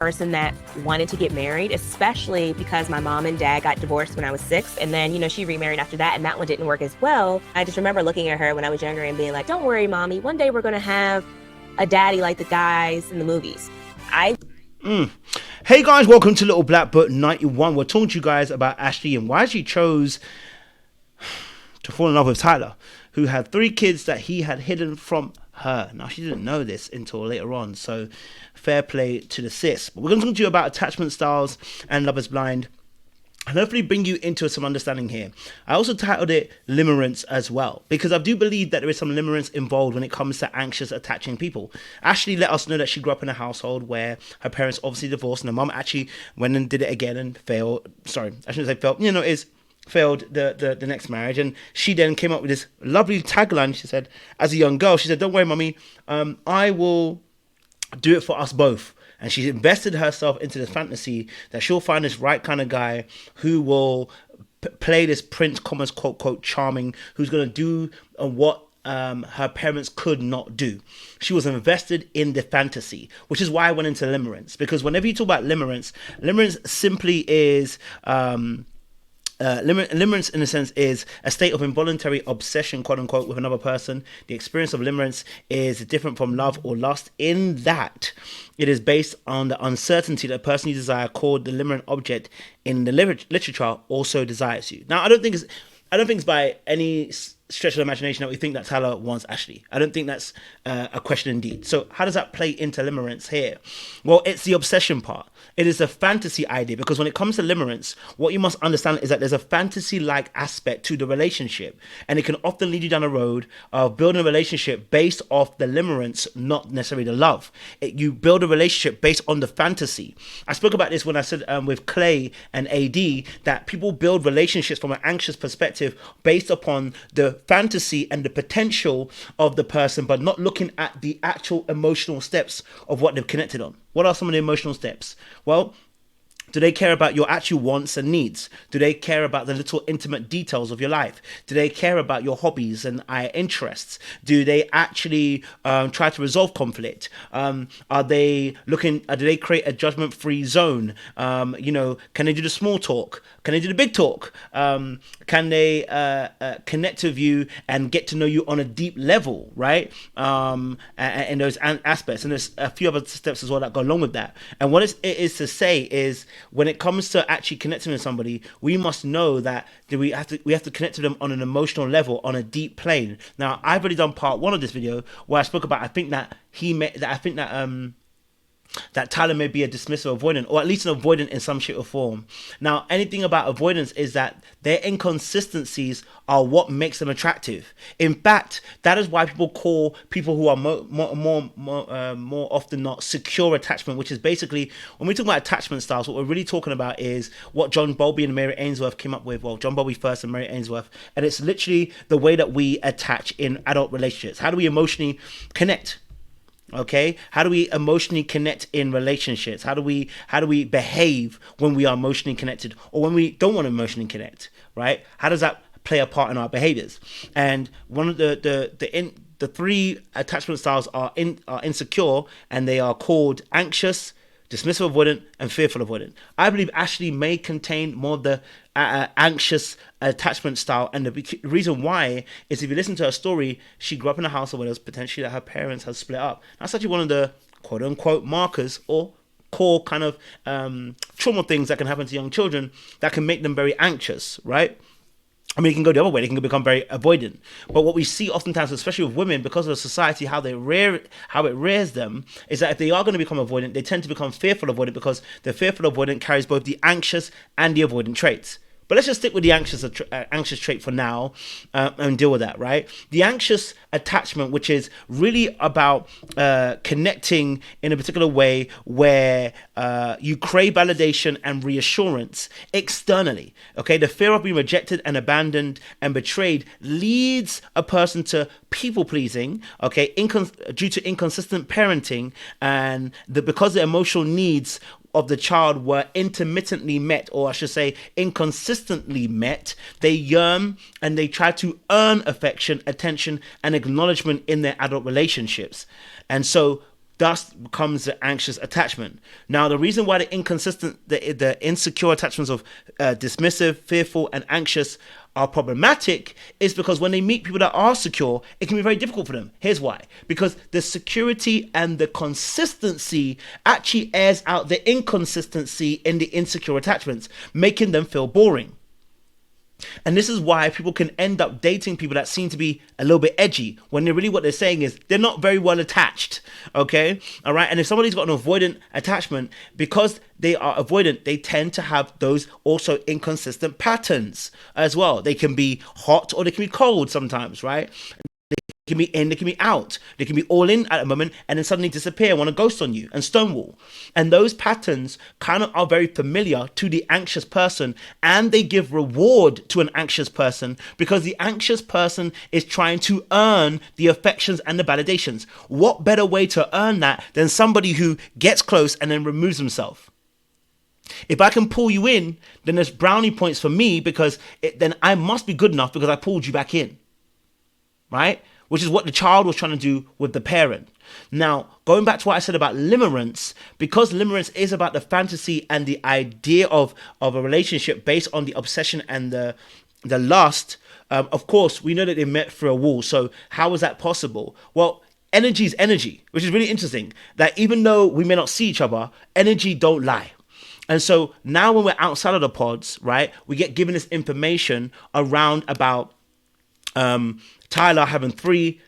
person that wanted to get married, especially because my mom and dad got divorced when I was 6. And then, she remarried after that, and that one didn't work as well. I just remember looking at her when I was younger and being like, don't worry, mommy, one day we're going to have a daddy like the guys in the movies. Hey guys, welcome to Little Black Book 91. We're talking to you guys about Ashley and why she chose to fall in love with Tyler, who had 3 kids that he had hidden from her. Now, she didn't know this until later on, so fair play to the sis. But we're going to talk to you about attachment styles and Love is Blind, and hopefully bring you into some understanding here. I also titled it Limerence as well, because I do believe that there is some limerence involved when it comes to anxious attaching people. Ashley let us know that she grew up in a household where her parents obviously divorced, and her mum actually went and did it again and failed. Sorry, I shouldn't say failed, failed the next marriage. And she then came up with this lovely tagline. She said, as a young girl, she said, don't worry, mummy, I will do it for us both. And she invested herself into this fantasy that she'll find this right kind of guy who will play this Prince, quote, quote, charming, who's going to do what her parents could not do. She was invested in the fantasy, which is why I went into limerence. Because whenever you talk about limerence simply is... limerence, in a sense, is a state of involuntary obsession, quote unquote, with another person. The experience of limerence is different from love or lust in that it is based on the uncertainty that a person you desire, called the limerent object in the literature, also desires you. Now, I don't think it's by any stretch of the imagination that we think that Tyler wants Ashley. I don't think that's a question indeed. So how does that play into limerence here? Well, it's the obsession part. It is a fantasy idea, because when it comes to limerence, what you must understand is that there's a fantasy-like aspect to the relationship, and it can often lead you down a road of building a relationship based off the limerence, not necessarily the love. You build a relationship based on the fantasy. I spoke about this when I said with Clay and AD that people build relationships from an anxious perspective based upon the fantasy and the potential of the person, but not looking at the actual emotional steps of what they've connected on. What are some of the emotional steps? Well, do they care about your actual wants and needs? Do they care about the little intimate details of your life? Do they care about your hobbies and interests? Do they actually try to resolve conflict? Do they create a judgment-free zone? Can they do the small talk? Can they do the big talk? Can they connect with you and get to know you on a deep level, right? And those aspects. And there's a few other steps as well that go along with that. And what it is to say is, when it comes to actually connecting with somebody, we must know that we have to connect to them on an emotional level, on a deep plane. Now, I've already done part 1 of this video where I spoke about that Tyler may be a dismissive avoidant, or at least an avoidant in some shape or form. Now, anything about avoidance is that their inconsistencies are what makes them attractive. In fact, that is why people call people who are more often not secure attachment, which is basically, when we talk about attachment styles, what we're really talking about is what John Bowlby and Mary Ainsworth came up with. Well, John Bowlby first and Mary Ainsworth. And it's literally the way that we attach in adult relationships. How do we emotionally connect? Okay, how do we emotionally connect in relationships? How do we behave when we are emotionally connected, or when we don't want to emotionally connect, right? How does that play a part in our behaviors? And one of the 3 attachment styles are insecure, and they are called anxious, dismissive avoidant, and fearful avoidant. I believe Ashley may contain more of the anxious attachment style, and the reason why is, if you listen to her story, she grew up in a household where there was potentially that her parents had split up. That's actually one of the quote unquote markers or core kind of trauma things that can happen to young children that can make them very anxious, right? I mean, it can go the other way. They can become very avoidant. But what we see oftentimes, especially with women, because of society, how it rears them, is that if they are going to become avoidant, they tend to become fearful avoidant, because the fearful avoidant carries both the anxious and the avoidant traits. But let's just stick with the anxious trait for now, and deal with that, right? The anxious attachment, which is really about connecting in a particular way where you crave validation and reassurance externally. Okay, the fear of being rejected and abandoned and betrayed leads a person to people pleasing. Okay, due to inconsistent parenting, and because the emotional needs of the child were intermittently met, or I should say inconsistently met, they yearn and they try to earn affection, attention, and acknowledgement in their adult relationships. And so thus becomes the anxious attachment. Now, the reason why the insecure attachments of dismissive, fearful, and anxious are problematic is because when they meet people that are secure, it can be very difficult for them. Here's why. Because the security and the consistency actually airs out the inconsistency in the insecure attachments, making them feel boring. And this is why people can end up dating people that seem to be a little bit edgy when they're really, what they're saying is they're not very well attached. Okay. All right. And if somebody's got an avoidant attachment, because they are avoidant, they tend to have those also inconsistent patterns as well. They can be hot or they can be cold sometimes, right? They can be in, they can be out. They can be all in at a moment and then suddenly disappear, want to ghost on you and stonewall. And those patterns kind of are very familiar to the anxious person, and they give reward to an anxious person because the anxious person is trying to earn the affections and the validations. What better way to earn that than somebody who gets close and then removes himself? If I can pull you in, then there's brownie points for me because then I must be good enough because I pulled you back in, right? Which is what the child was trying to do with the parent. Now, going back to what I said about limerence, because limerence is about the fantasy and the idea of a relationship based on the obsession and the lust, of course, we know that they met through a wall. So how was that possible? Well, energy is energy, which is really interesting. That even though we may not see each other, energy don't lie. And so now when we're outside of the pods, right, we get given this information around about Tyler having 3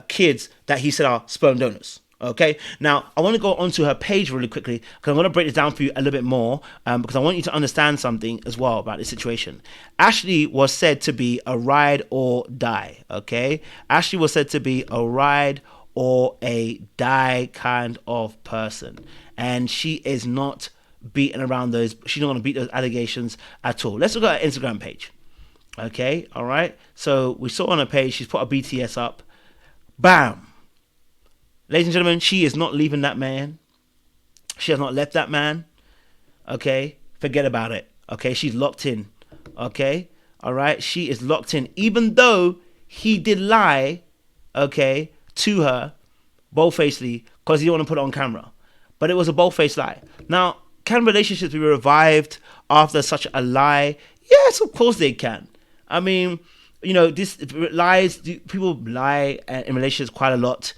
kids that he said are sperm donors. Okay, now I want to go onto her page really quickly because I'm going to break this down for you a little bit more because I want you to understand something as well about this situation. Ashley was said to be a ride or die. Okay, Ashley was said to be a ride or a die kind of person, and she is not beating around those. She's not going to beat those allegations at all. Let's look at her Instagram page. Okay, all right. So we saw on her page, she's put a BTS up. Bam. Ladies and gentlemen, she is not leaving that man. She has not left that man. Okay, forget about it. Okay, she's locked in. Okay, all right. She is locked in, even though he did lie, okay, to her, bold-facedly, because he didn't want to put it on camera. But it was a bold-faced lie. Now, can relationships be revived after such a lie? Yes, of course they can. I mean, you know, this lies, people lie in relationships quite a lot.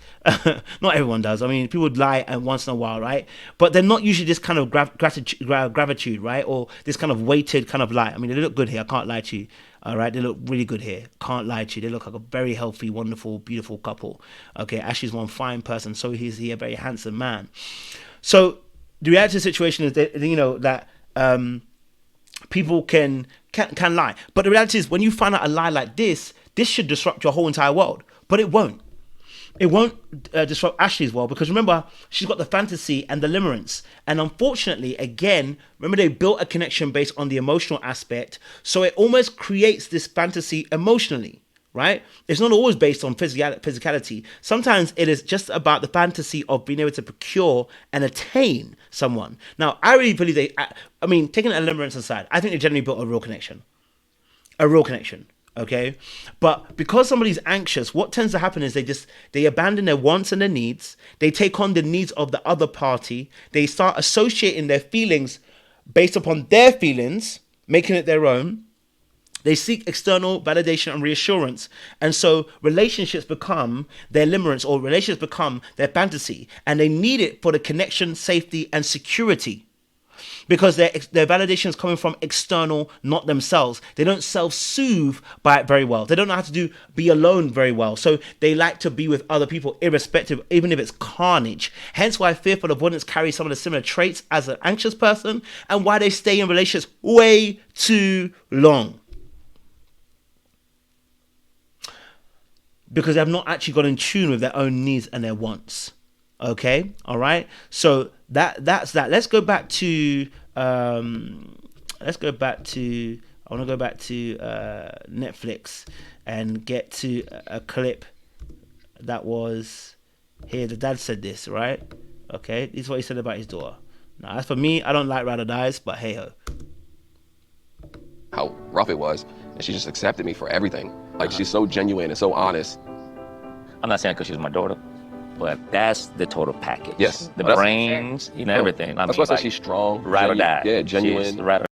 Not everyone does. I mean, people lie once in a while, right? But they're not usually this kind of gratitude, right? Or this kind of weighted kind of lie. I mean, they look good here. I can't lie to you. All right, they look really good here. Can't lie to you. They look like a very healthy, wonderful, beautiful couple. Okay, Ashley's one fine person. So he's a very handsome man. So the reality of the situation is that, you know, that people can lie. But the reality is when you find out a lie like this should disrupt your whole entire world. But it won't. It won't disrupt Ashley's world because remember, she's got the fantasy and the limerence. And unfortunately, again, remember they built a connection based on the emotional aspect. So it almost creates this fantasy emotionally, right? It's not always based on physicality. Sometimes it is just about the fantasy of being able to procure and attain someone. Now, I really believe taking a limerence aside, I think they generally built a real connection. Okay, but because somebody's anxious, what tends to happen is they abandon their wants and their needs. They take on the needs of the other party. They start associating their feelings based upon their feelings, making it their own. They seek external validation and reassurance, and so relationships become their limerence, or relationships become their fantasy, and they need it for the connection, safety, and security. Because their validation is coming from external, not themselves. They don't self-soothe by it very well. They don't know how to be alone very well. So they like to be with other people irrespective, even if it's carnage. Hence why fearful avoidance carries some of the similar traits as an anxious person, and why they stay in relationships way too long. Because they have not actually got in tune with their own needs and their wants. Okay, all right. So that's that. Let's go back to. I want to go back to Netflix and get to a clip that was here. The dad said this, right? Okay, this is what he said about his daughter. Now, as for me, I don't like ride or dies, but hey ho. How rough it was, and she just accepted me for everything. Like she's so genuine and so honest. I'm not saying because she's my daughter. but that's the total package. Yes. The Well, that's- brains, you know, everything. I That's mean, why I like, say she's strong. ride or die. Yeah, She's genuine. ride or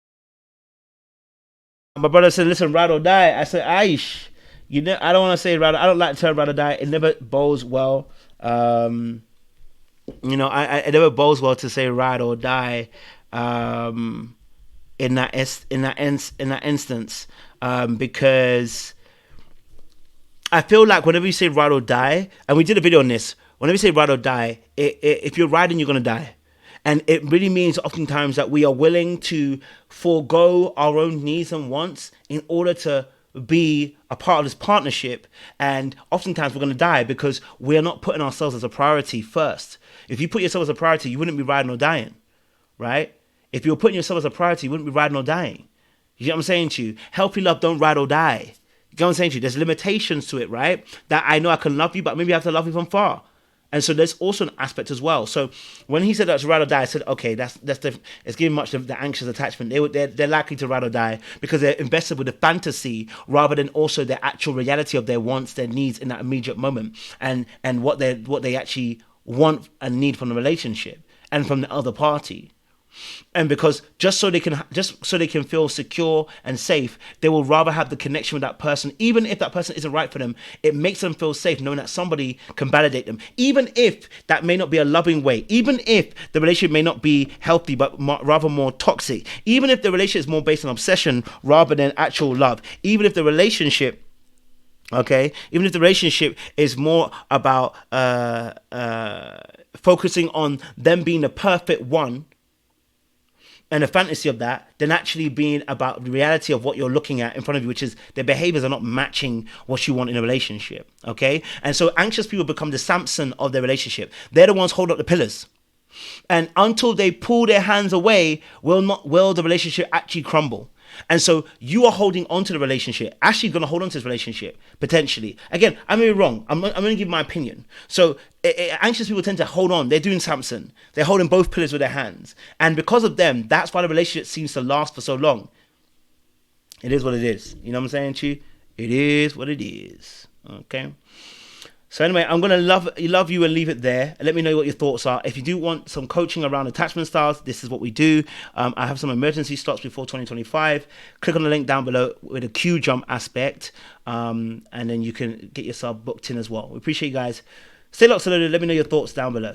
My brother said, "Listen, ride or die." I said, "Aish, you know, I don't want to say ride. I don't like the term ride or die. It never bodes well. You know, it never bodes well to say ride or die. In that instance, because I feel like whenever you say ride or die, and we did a video on this, whenever you say ride or die, if you're riding, you're gonna die. And it really means oftentimes that we are willing to forego our own needs and wants in order to be a part of this partnership. And oftentimes we're going to die because we're not putting ourselves as a priority first. If you put yourself as a priority, you wouldn't be riding or dying, right? If you were putting yourself as a priority, you wouldn't be riding or dying. You get what I'm saying to you? Healthy love don't ride or die. You get what I'm saying to you? There's limitations to it, right? That I know I can love you, but maybe I have to love you from far. And so there's also an aspect as well. So when he said that's ride or die, I said, okay, that's it's giving much of the anxious attachment. They're likely to ride or die because they're invested with the fantasy rather than also the actual reality of their wants, their needs in that immediate moment, and what they actually want and need from the relationship and from the other party. And because just so they can feel secure and safe, they will rather have the connection with that person, even if that person isn't right for them. It makes them feel safe knowing that somebody can validate them, even if that may not be a loving way, even if the relationship may not be healthy but rather more toxic, even if the relationship is more based on obsession rather than actual love, even if the relationship is more about focusing on them being the perfect one and the fantasy of that, than actually being about the reality of what you're looking at in front of you, which is their behaviors are not matching what you want in a relationship, okay? And so anxious people become the Samson of their relationship. They're the ones holding up the pillars. And until they pull their hands away, will the relationship actually crumble. And so you are holding on to the relationship, actually going to hold on to this relationship, potentially. Again, I may be wrong. I'm going to give my opinion. So anxious people tend to hold on. They're doing Samson. They're holding both pillars with their hands. And because of them, that's why the relationship seems to last for so long. It is what it is. You know what I'm saying to you? It is what it is. Okay? So anyway, I'm going to love you and leave it there. Let me know what your thoughts are. If you do want some coaching around attachment styles, this is what we do. I have some emergency stops before 2025. Click on the link down below with a Q jump aspect. And then you can get yourself booked in as well. We appreciate you guys. Stay locked, so let me know your thoughts down below.